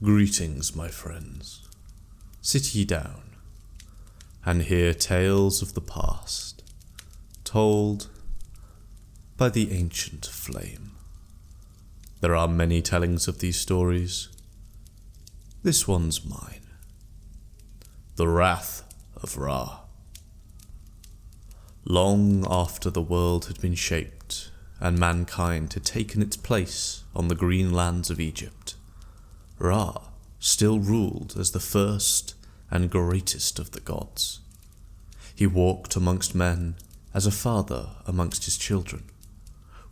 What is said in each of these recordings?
Greetings, my friends. Sit ye down, and hear tales of the past, told by the ancient flame. There are many tellings of these stories. This one's mine. The Wrath of Ra. Long after the world had been shaped, and mankind had taken its place on the green lands of Egypt, Ra still ruled as the first and greatest of the gods. He walked amongst men as a father amongst his children,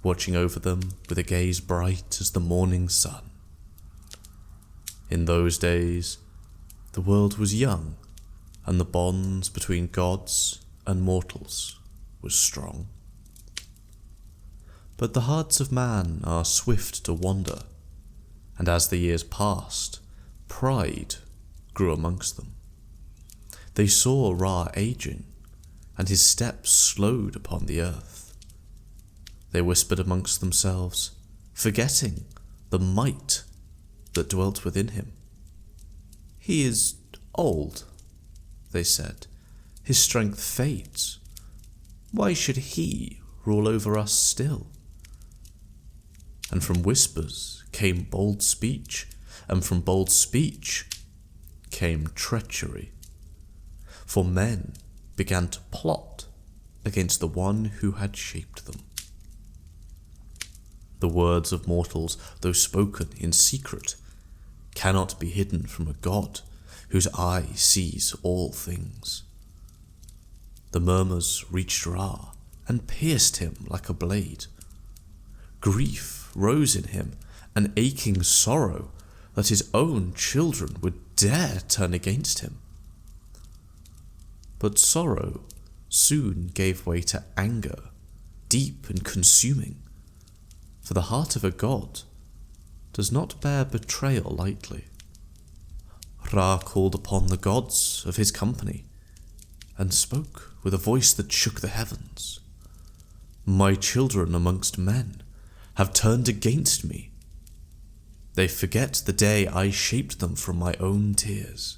watching over them with a gaze bright as the morning sun. In those days, the world was young, and the bonds between gods and mortals was strong. But the hearts of man are swift to wander, and as the years passed, pride grew amongst them. They saw Ra aging, and his steps slowed upon the earth. They whispered amongst themselves, forgetting the might that dwelt within him. He is old, they said. His strength fades. Why should he rule over us still? And from whispers came bold speech, and from bold speech came treachery. For men began to plot against the one who had shaped them. The words of mortals, though spoken in secret, cannot be hidden from a god whose eye sees all things. The murmurs reached Ra and pierced him like a blade. Grief rose in him, an aching sorrow that his own children would dare turn against him. But sorrow soon gave way to anger, deep and consuming, for the heart of a god does not bear betrayal lightly. Ra called upon the gods of his company and spoke with a voice that shook the heavens. My children amongst men have turned against me. They forget the day I shaped them from my own tears.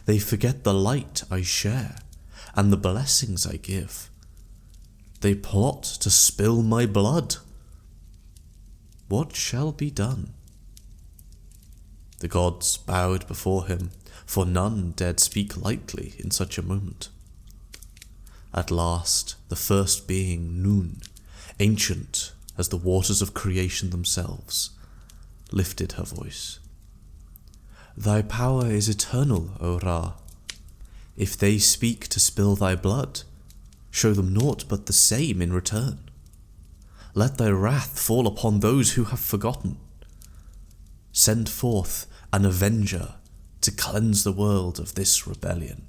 They forget the light I share and the blessings I give. They plot to spill my blood. What shall be done? The gods bowed before him, for none dared speak lightly in such a moment. At last, the first being, Nun, ancient as the waters of creation themselves, lifted her voice. Thy power is eternal, O Ra. If they speak to spill thy blood, show them naught but the same in return. Let thy wrath fall upon those who have forgotten. Send forth an avenger to cleanse the world of this rebellion.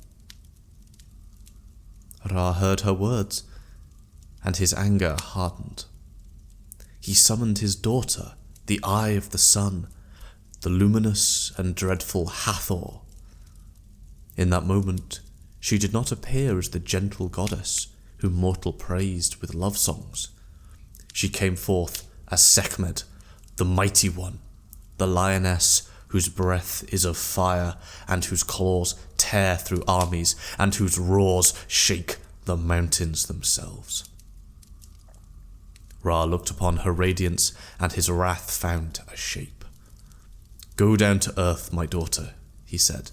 Ra heard her words, and his anger hardened. He summoned his daughter, the Eye of the Sun, the luminous and dreadful Hathor. In that moment, she did not appear as the gentle goddess whom mortal praised with love songs. She came forth as Sekhmet, the mighty one, the lioness whose breath is of fire and whose claws tear through armies and whose roars shake the mountains themselves. Ra looked upon her radiance, and his wrath found a shape. Go down to earth, my daughter, he said.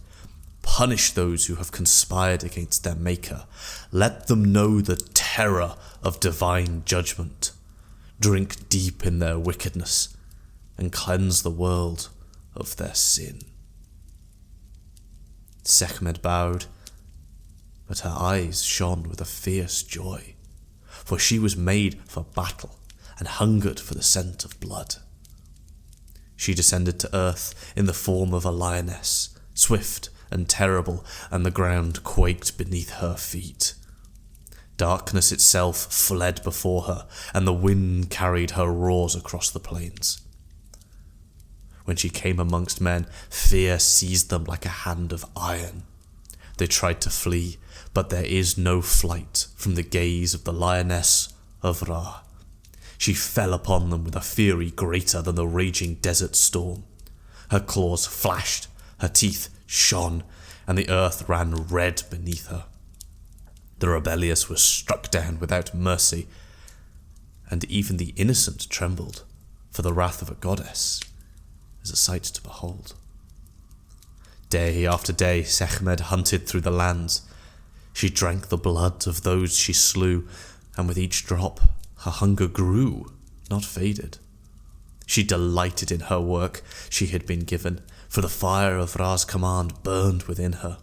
Punish those who have conspired against their maker. Let them know the terror of divine judgment. Drink deep in their wickedness, and cleanse the world of their sin. Sekhmet bowed, but her eyes shone with a fierce joy, for she was made for battle and hungered for the scent of blood. She descended to earth in the form of a lioness, swift and terrible, and the ground quaked beneath her feet. Darkness itself fled before her, and the wind carried her roars across the plains. When she came amongst men, fear seized them like a hand of iron. They tried to flee, but there is no flight from the gaze of the lioness of Ra. She fell upon them with a fury greater than the raging desert storm. Her claws flashed, her teeth shone, and the earth ran red beneath her. The rebellious were struck down without mercy, and even the innocent trembled, for the wrath of a goddess is a sight to behold. Day after day Sekhmet hunted through the lands. She drank the blood of those she slew, and with each drop her hunger grew, not faded. She delighted in her work she had been given, for the fire of Ra's command burned within her.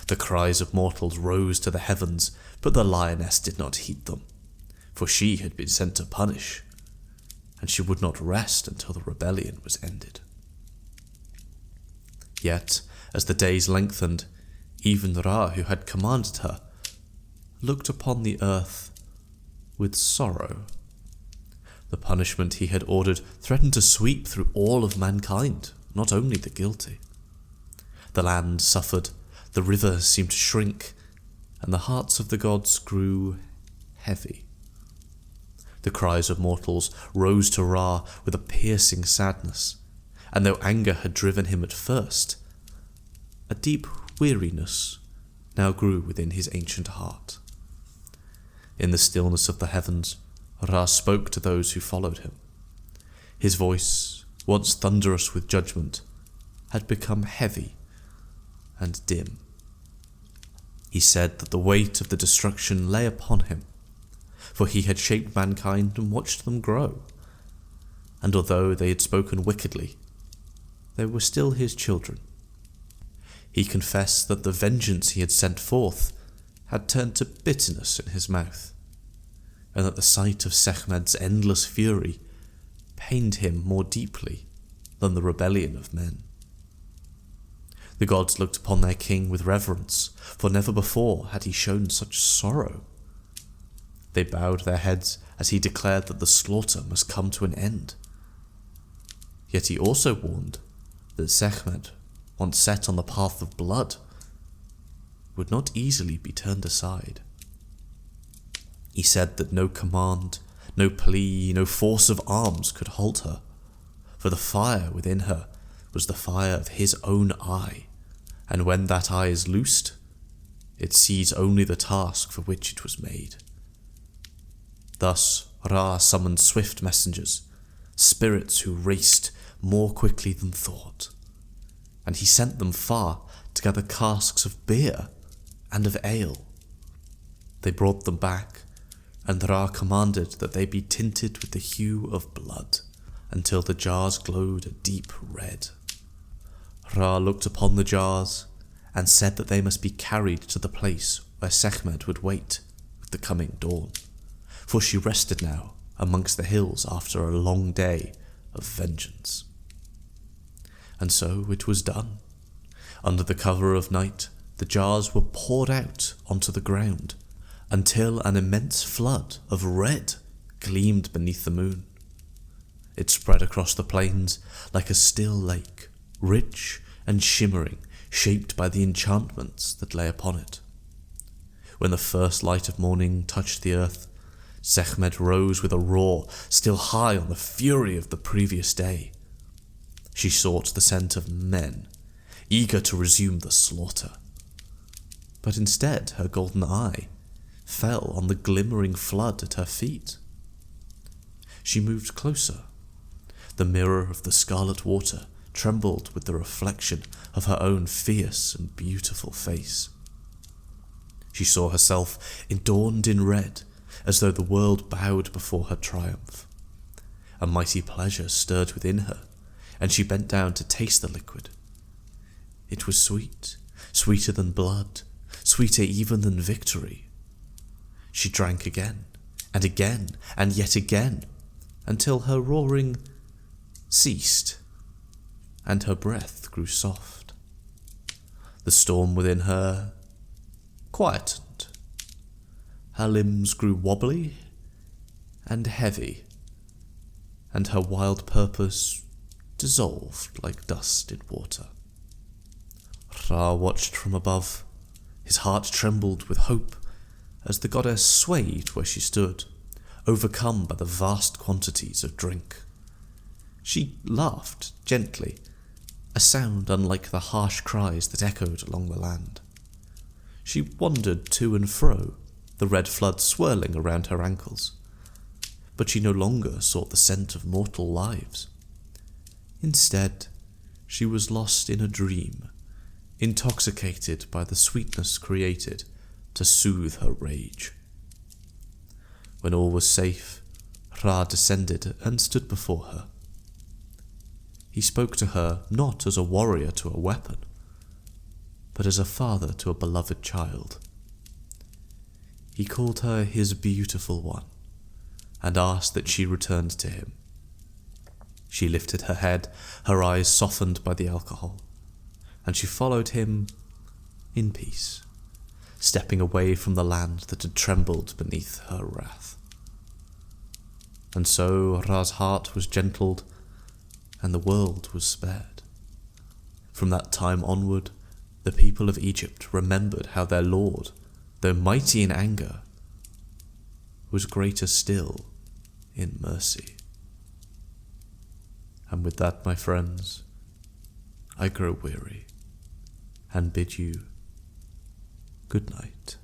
The cries of mortals rose to the heavens, but the lioness did not heed them, for she had been sent to punish, and she would not rest until the rebellion was ended. Yet, as the days lengthened, even Ra, who had commanded her, looked upon the earth with sorrow. The punishment he had ordered threatened to sweep through all of mankind, not only the guilty. The land suffered, the river seemed to shrink, and the hearts of the gods grew heavy. The cries of mortals rose to Ra with a piercing sadness, and though anger had driven him at first, a deep weariness now grew within his ancient heart. In the stillness of the heavens, Ra spoke to those who followed him. His voice, once thunderous with judgment, had become heavy and dim. He said that the weight of the destruction lay upon him, for he had shaped mankind and watched them grow, and although they had spoken wickedly, they were still his children. He confessed that the vengeance he had sent forth had turned to bitterness in his mouth, and that the sight of Sekhmet's endless fury pained him more deeply than the rebellion of men. The gods looked upon their king with reverence, for never before had he shown such sorrow. They bowed their heads as he declared that the slaughter must come to an end. Yet he also warned that Sekhmet, once set on the path of blood, would not easily be turned aside. He said that no command, no plea, no force of arms could halt her, for the fire within her was the fire of his own eye, and when that eye is loosed, it sees only the task for which it was made. Thus Ra summoned swift messengers, spirits who raced more quickly than thought, and he sent them far to gather casks of beer and of ale. They brought them back, and Ra commanded that they be tinted with the hue of blood, until the jars glowed a deep red. Ra looked upon the jars, and said that they must be carried to the place where Sekhmet would wait with the coming dawn, for she rested now amongst the hills after a long day of vengeance. And so it was done. Under the cover of night, the jars were poured out onto the ground, until an immense flood of red gleamed beneath the moon. It spread across the plains like a still lake, rich and shimmering, shaped by the enchantments that lay upon it. When the first light of morning touched the earth, Sekhmet rose with a roar, still high on the fury of the previous day. She sought the scent of men, eager to resume the slaughter. But instead her golden eye fell on the glimmering flood at her feet. She moved closer. The mirror of the scarlet water trembled with the reflection of her own fierce and beautiful face. She saw herself adorned in red, as though the world bowed before her triumph. A mighty pleasure stirred within her, and she bent down to taste the liquid. It was sweet, sweeter than blood, sweeter even than victory. She drank again, and again, and yet again, until her roaring ceased, and her breath grew soft. The storm within her quietened. Her limbs grew wobbly and heavy, and her wild purpose dissolved like dust in water. Ra watched from above. His heart trembled with hope as the goddess swayed where she stood, overcome by the vast quantities of drink. She laughed gently, a sound unlike the harsh cries that echoed along the land. She wandered to and fro, the red flood swirling around her ankles, but she no longer sought the scent of mortal lives. Instead, she was lost in a dream, intoxicated by the sweetness created to soothe her rage. When all was safe, Ra descended and stood before her. He spoke to her not as a warrior to a weapon, but as a father to a beloved child. He called her his beautiful one, and asked that she returned to him. She lifted her head, her eyes softened by the alcohol, and she followed him in peace, stepping away from the land that had trembled beneath her wrath. And so Ra's heart was gentled, and the world was spared. From that time onward, the people of Egypt remembered how their Lord, though mighty in anger, was greater still in mercy. And with that, my friends, I grow weary and bid you good night.